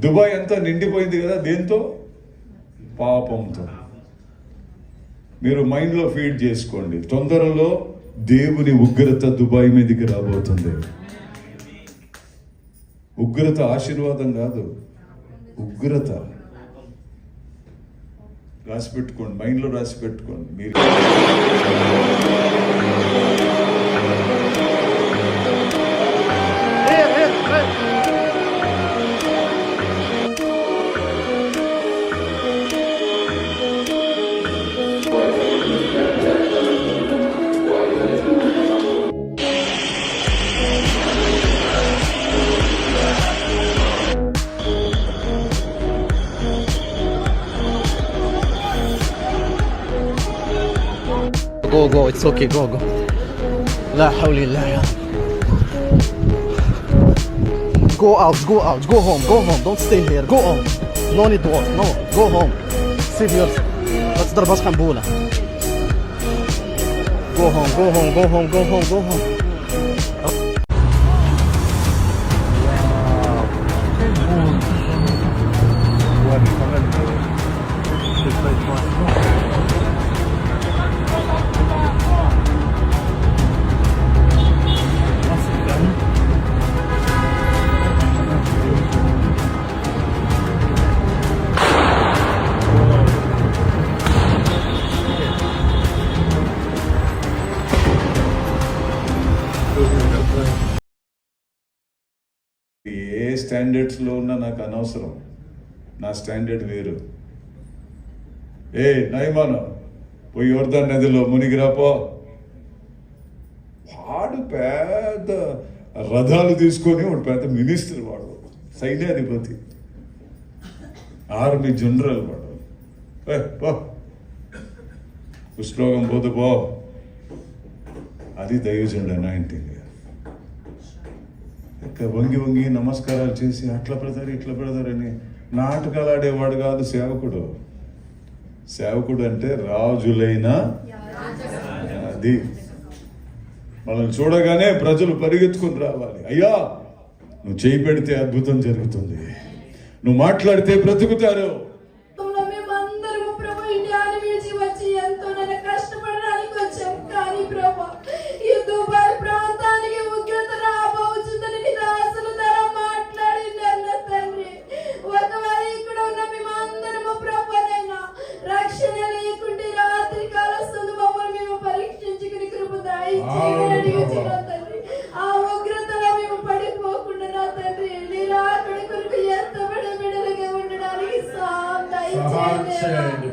Dubai అంతా నిండిపోయింది కదా, దేంతో? పాపంతో. మీరు మైండ్లో ఫీడ్ చేసుకోండి, తొందరలో దేవుని ఉగ్రత దుబాయ్ మీదకి రాబోతుంది. ఉగ్రత ఆశీర్వాదం కాదు, ఉగ్రత. రాసి పెట్టుకోండి, మైండ్లో రాసి పెట్టుకోండి. మీరు Go, it's okay, go. La hawli la. Go out, go home, don't stay here, go on. No need work, no, go home. Save yourself. Let's ضربات قنبلة. Go home. ఏ స్టాండర్డ్స్లో ఉన్నా నాకు అనవసరం, నా స్టాండర్డ్ వేరు. నయమాను పోయి యోర్దాను నదిలో మునిగిరాపో. వాడు పెద్ద రథాలు తీసుకొని, వాడు పెద్ద మినిస్టర్, వాడు సైన్యాధిపతి, ఆర్మీ జనరల్, వాడు కుష్ఠరోగం పోతే పో. అది దైవజనుడు అనాయింటింగ్. వంగి నమస్కారాలు చేసి అట్లా పెడతారని నాటకాలు ఆడేవాడు కాదు సేవకుడు. సేవకుడు అంటే రాజులైన అది. మనల్ని చూడగానే ప్రజలు పరిగెత్తుకుని రావాలి. అయ్యా, నువ్వు చేయి పెడితే అద్భుతం జరుగుతుంది, నువ్వు మాట్లాడితే బ్రతుకుతారు. ఆ ఉగ్రతలో మేము పడిపోకుండా నా తండ్రి నిరాకడ కొరకు ఎత్తబడి బిడ్డలుగా ఉండడానికి సహాయం దయచేయండి.